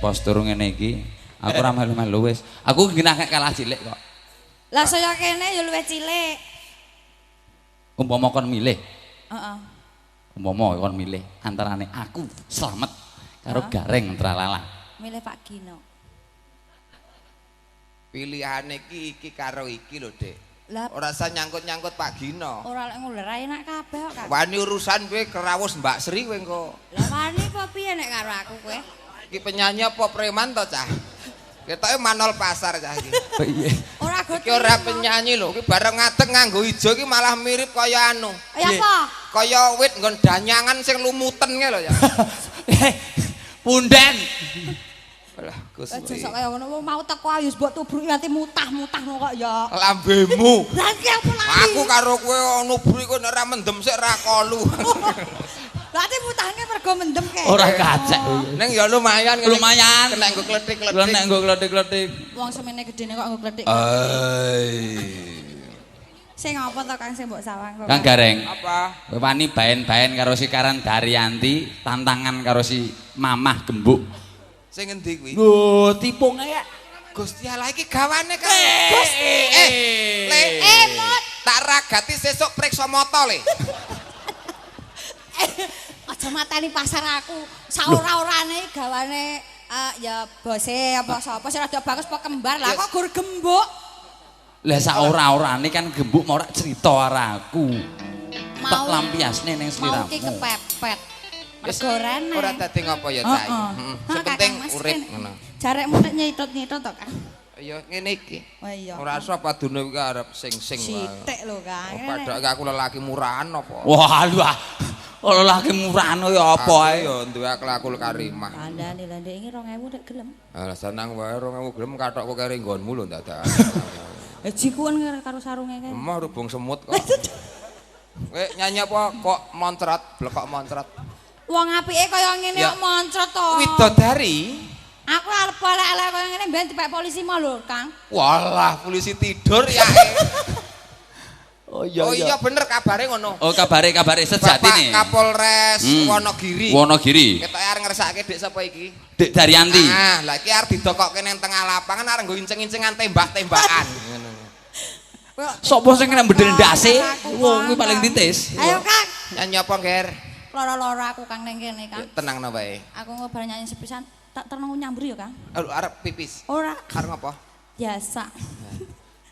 postur ngene iki. Aku ora melu-melu wis. Aku ginake kalah cilik kok. Lah saya kene ya luwih cilik. Umpama kon milih. Heeh. Umpama kon milih antarane aku Slamet karo Gareng Tralala. Milih Pak Gino. Pilihane iki karo iki lho, Dik. Lah Ora usah nyangkut-nyangkut Pak Gino. ora lek nguler enak kabeh kok. Wani urusan kowe kerawus Mbak Sri kowe engko. Lah wani apa piye nek karo aku kowe? Iki penyanyi apa preman to, Cah? Ketoke manol pasar Cah iki. Piye? Ora go. Iki ora penyanyi lho, iki bareng ngadeg nganggo ijo iki malah mirip kaya anu. Ya apa? Kaya wit nggon danyangan sing lumuten nge lho ya. Punden. Alah, Gus. Aja sok kaya ngono mau teko ayus mbok tubruki nganti mutah-mutah kok ya. Lambemu. Lah iki apa lagi? Aku karo kowe nubri kowe nek ora mendem sik ra kolu. Berarti mutahne mergo mendem ke. Ora kacek. Ning ya lumayan ngene. Lumayan. Kena nggo kletik-kletik. Lho nek nggo klothik-klothik. Wong semene gedene kok nggo kletik. Sing apa to Kang sing mbok sawang kok? Kang Gareng. Apa? Kowe wani baen-baen karo si Karan Daryanti, tantangan karo si Mamah Gembuk. Sing endi kuwi? Lho, tipung ae. Gusti Allah iki gawane kan. Gusti. Le. Mut. Tak ragati sesuk priksa mata le. Aja mateni pasar aku. Saora-orane gawane ya bose apa sapa sing rada bagus apa kembar lah kok gur gembuk. Lah sak ora-orane kan Gembuk mau rak cerita karo aku. Tak Mau lampiasne ning mau sliramu. ki kepepet. Wis Mergorane. ora dadi ngopo ya, Cai. Sing penting urip ngono. Jarekmu nek nyitut-nyitut to, Kang. Ya ngene iki. Oh iya. Ora usah padune iki arep sing-sing wae. Sithik lho, Kang. Oh, padahal aku lelaki murahan apa? Wah, lho. Kalau laki murano ya apa ae. Ya duwe akhlakul karimah. Kandhane lha ndek iki 2000 nek gelem. Alah senang wae 2000 gelem kathokku kere nggonmu lho dadak. Jiku kan karo sarunge kae. Emah rubung semut kok. Kowe nyanyi apa kok moncrot, blekok moncrot. Wong apike kaya ngene Ya. kok moncrot to. Widodari. Aku arep elek-elek kaya ngene ben dipek polisi mau lho, Kang. Walah, polisi tidur ya. Oh iya. Oh iya bener kabare ngono. Oh kabare sejati Bapak nih. Kapolres Wonogiri. Wonogiri. Ketoke arep ngersake Dik sapa iki? Dek Daryanti. Ah, lah iki arep didokokke ning tengah lapangan arep nggo inceng-incengan tembak-tembakan. Ngono. Sopo sing kena bedel ndase? Wong kuwi paling titis. Ayo, Kang. Nyanyi apa, Ger? Loro-loro aku Kang ning kene, Ya, Kang. tenangno wae. Aku ngobar nyanyi sepisan tak terno nyambur ya, Kang. Arep pipis. Ora Arep ngapa? biasa.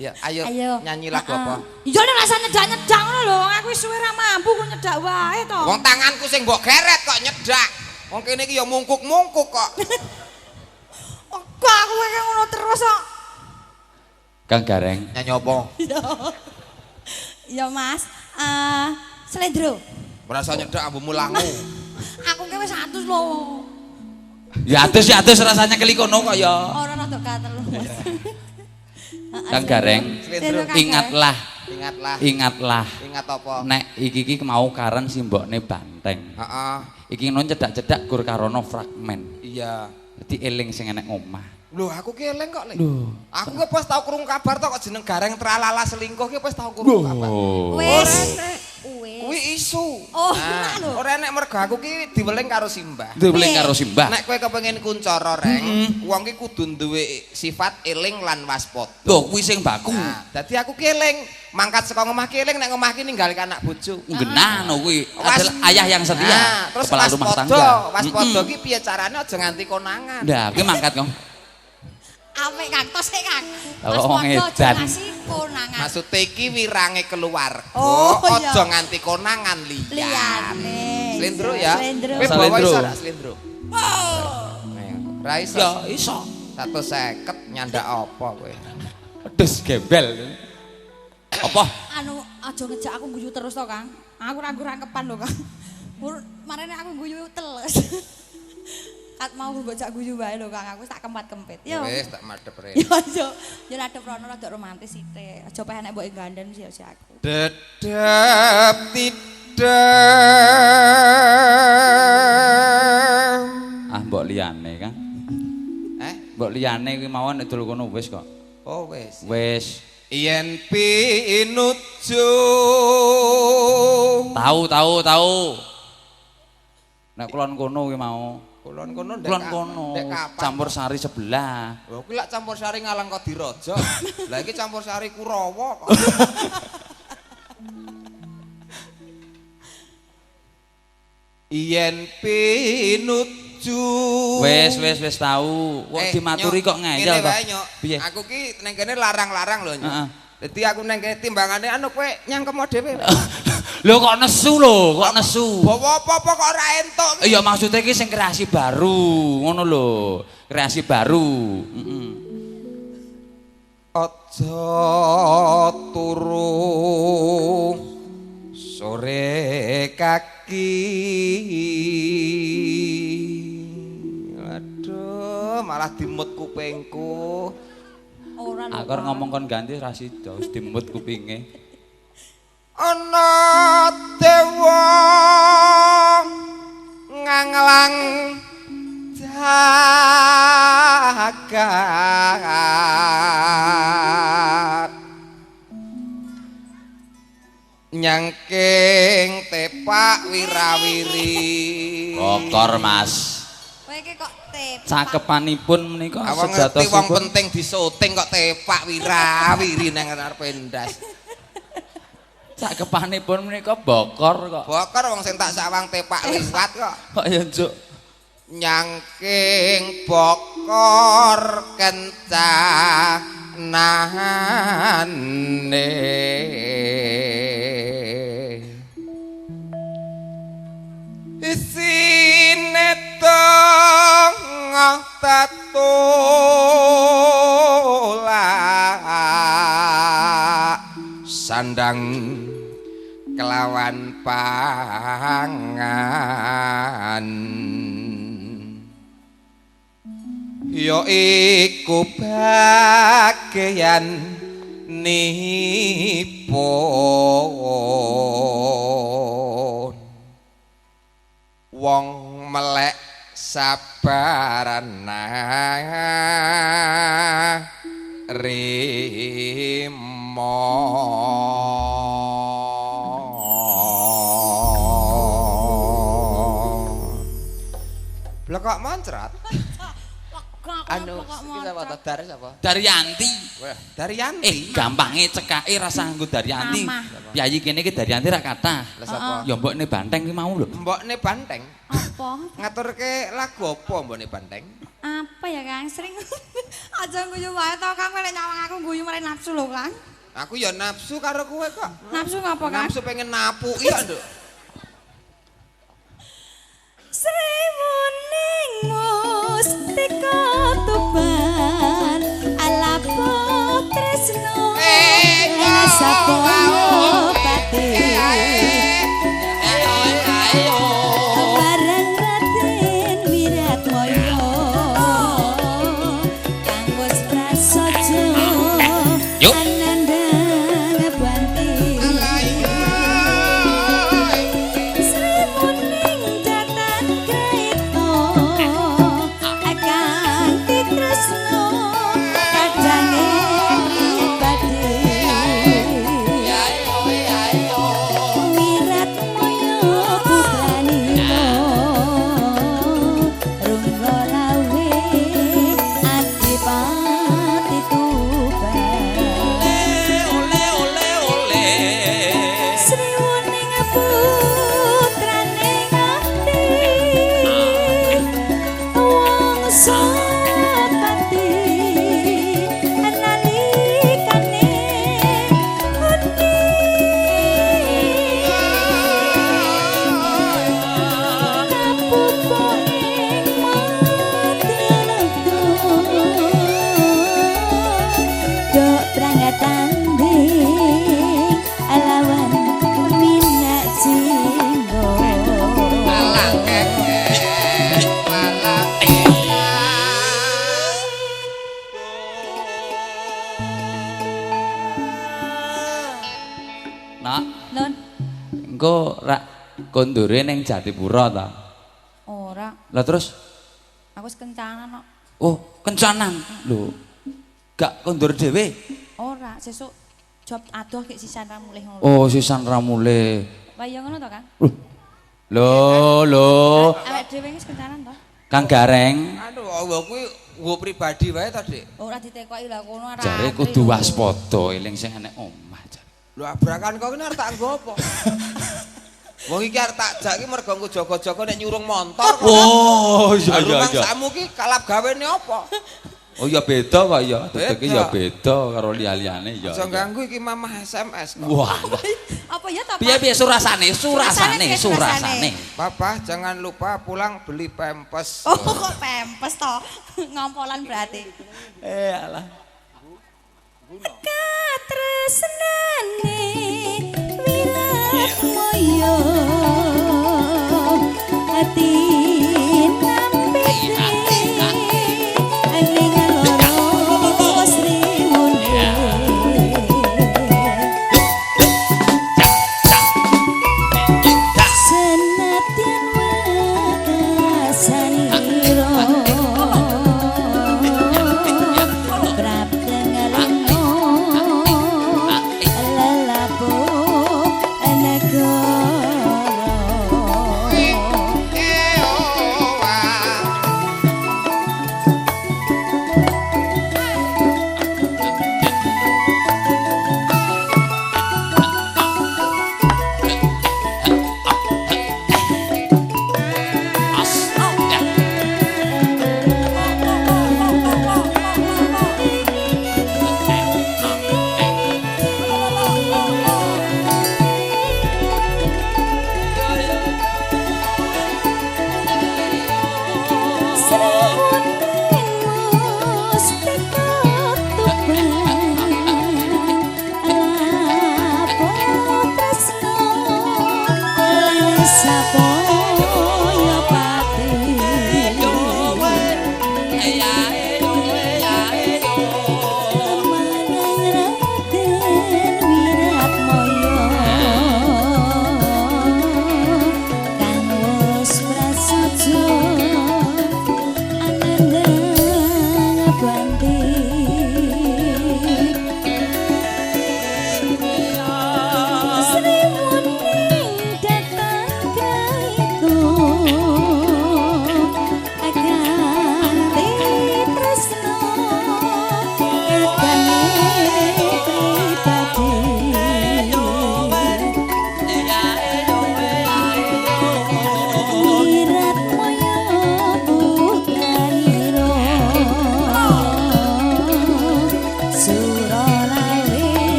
Ya, ayo, nyanyi lagu apa? Iya nek rasa nyedak-nyedak ngono lho, aku wis suwe ra mampu kok nyedak wae to. Wong tanganku sing mbok geret kok nyedak. Wong kene iki ya mungkuk-mungkuk kok. Kok aku kayak ngono terus kok. Kang Gareng. Nyanyi apa? Iya, Mas. Slendro. Merasa nyedak ambumu langu. Aku ki wis 100 lho. Ya atus rasanya kelikono kok ya. Ora rada gatel lho, Mas. Kang Gareng. Slendro. Ingatlah, Ingatlah. ingatlah. Ingat apa? Nek iki mau karen simbokne Banteng. Heeh. Iki non cedak-cedak gur karono fragmen. Iya. Dadi eling sing enek omah. Loh, aku ki eling kok, Le. Lho. Aku ki pas tau krungu kabar to kok jeneng Gareng Tralala selingkuh ki pas tau krungu kabar. Wis. Kuwi isu. Oh, Nah, lho. ora nek mergo aku ki diweling karo Simbah. Diweling karo Simbah. Nek kowe kepengin kuncara reng, wong ki kudu duwe sifat eling lan waspada. Lho kuwi sing baku. Nah, dadi aku ki eling, mangkat saka omah ki eling nek omah ki ninggalke anak bojo. Genano kuwi adalah ayah yang setia. Nah, terus kepala rumah tangga. waspada ki piye carane aja nganti konangan. Nah, kuwi mangkat kong. Apik Kang, tos e Kang. Mas Mas Podo aja ngasih konangan. Maksudnya iki wirange keluarga, Oh, iya. aja nganti konangan liyan. Liyane. Slendro ya. Slendro. Kowe bawa Slendro. iso ora slendro? Ra iso. Ya iso. 150 nyandak apa kowe? Pedes gembel. Apa? Anu aja ngejak aku guyu terus to, Kang. Aku rangkepan lho, Kang. Marene aku guyu teles. Kat mau bocah guyu wae lho, Kang. Aku tak kempet-kempet. Yo. Wis tak madhep rene. Yo aja. Yo adep rono rada romantis sithik. Aja pengen nek mbok gandeng sih aku. Dedap tidak. Ah mbok liyane, Kang. Mbok liyane kuwi mawon nek dul kono wis kok. Oh wis. Wis. Yen pinuju. Tahu. Nek kulon kono kuwi mau. Kulon kono ndek. Kulon kono. Campur sari sebelah. Lho kuwi lak campur sari Ngalang Kadiraja. Lah iki campur sari Kurawa kok. Yen pinuju. Wis tahu. Kok dimaturi kok ngeyel to. Piye? Aku ki ning kene larang-larang lho. Dadi aku ning kene timbangane anu kowe nyangkemo dhewe. Lho kok nesu lho, kok nesu. Bawa apa-apa kok ora entuk. Iya maksudnya iki sing kreasi baru, ngono lho. Kreasi baru. Heeh. Aja turu sore kaki. Aduh, malah dimut kupingku. Ora lho. Aku ngomong kon ganti ra sida, wis dimut kupinge. Ana dewa nganglang jagat nyangking tepak wirawiri. Bokor Mas. Kowe iki kok tepak. Cakepanipun menika Awang ngerti wong sejatosipun penting disoting kok tepak wirawiri nang arepe ndas. cakepanipun menika bokor kok. Bokor wong sing tak sawang tepak liwat kok. Kok ya njuk. Nyangking bokor kencanane isine tengah tatulak sandang kelawan pangan ya iku bagian nipun wong melek sabaran rimo. Blekok moncrat. Anu iki sapa to? Dari sapa? Daryanti. Wah, Daryanti. Gampange cekake rasa nggo Daryanti. Piyayi kene iki Daryanti ra kathah. Lah sapa? Ya mbokne Banteng ki mau lho. Mbokne Banteng. Apa? Ngaturke lagu apa mbokne Banteng? Apa ya Kang? Sering aja guyu wae to Kang, lek nyawang aku guyu mari nafsu lho Kang. Aku ya nafsu karo kowe kok. Nafsu ngapa Kang? Nafsu pengen napuki kok, Nduk. Srimuning mustika tuban alapo tresno sapa pati bareng Raden Wiratmaya kang wis prasaja anandang banti Engko rak kondure ning Jatipura ta. Ora. Lah terus Aku wis kencanan kok. oh, kencanan. Lho. Gak kondur dhewe. Ora, sesuk job adoh kek sisan ra mulih ngono. Oh, sisan ra mulih. Wah ya ngono to, Kang? Lho. Awake dhewe wis kencanan to? Kang Gareng. Aduh, kuwi gua pribadi wae ta, Dik. Ora ditekoki lah kono ora. Jare kudu waspada eling sing enek omah jare. Lho abrakan kok ini arep tak nggo apa? Wong iki arep tak jak iki mergo engko jaga-jaga nek nyurung montor kok. Oh, iya iya Rumah iya. sakmu ki kalap gawene apa? Oh ya beda kok ya. Teteke Beda. ya beda karo liya-liyane ya. Aja ganggu iki mamah SMS kok. Wah. Apa ya ta? Piye surasane? Surasane. Papa jangan lupa pulang beli pempes. Oh kok pempes to? Ngompolan berarti. Alah. Katresnane wirat moyo ati nampi ning loro sriwune senadyan wekasanira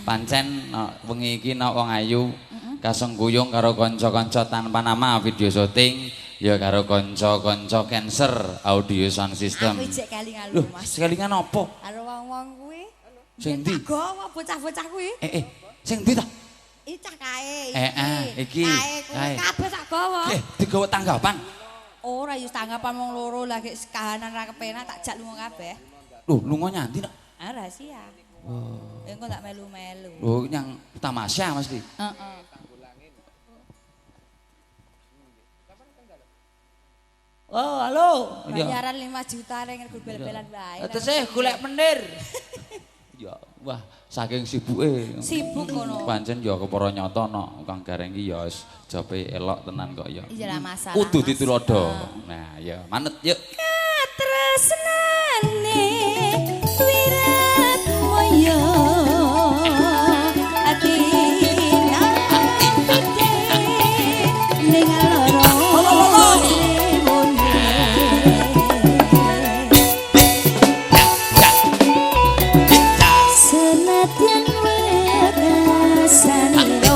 Pancen wengi iki nek wong ayu kasengguyung karo kanca-kanca tanpa nama video syuting ya karo kanca-kanca Cancer audio sound system. Aku ijek kelingan Loh, lho Mas. kelingan apa? Karo wong-wong kuwi. Sing ndi? Gowo bocah-bocah kuwi. Sing ndi ta? Iki cah kae. Iki. Kae kabeh tak gawa. Digawa tanggapan. Ora yo tanggapan wong loro lagi kahanan ra kepenak tak jak lunga kabeh. Loh, lunga nyanti nak? Ah rahasia. Oh. Engko tak melu-melu. Loh, yang tamasya mesti. Heeh. Oh, halo. Bayaran 5 juta ning rego bel-belan wae. Tesih golek menir. Ya, wah, saking sibuke. Sibuk ngono. Pancen ya kepara nyata no, Kang Gareng iki ya wis jope elok tenan kok ya. Iya lah masalah. Kudu ditulodo. Nah, ya manet yuk. Katresnane wirat moyo ati ning loro sriwune rasane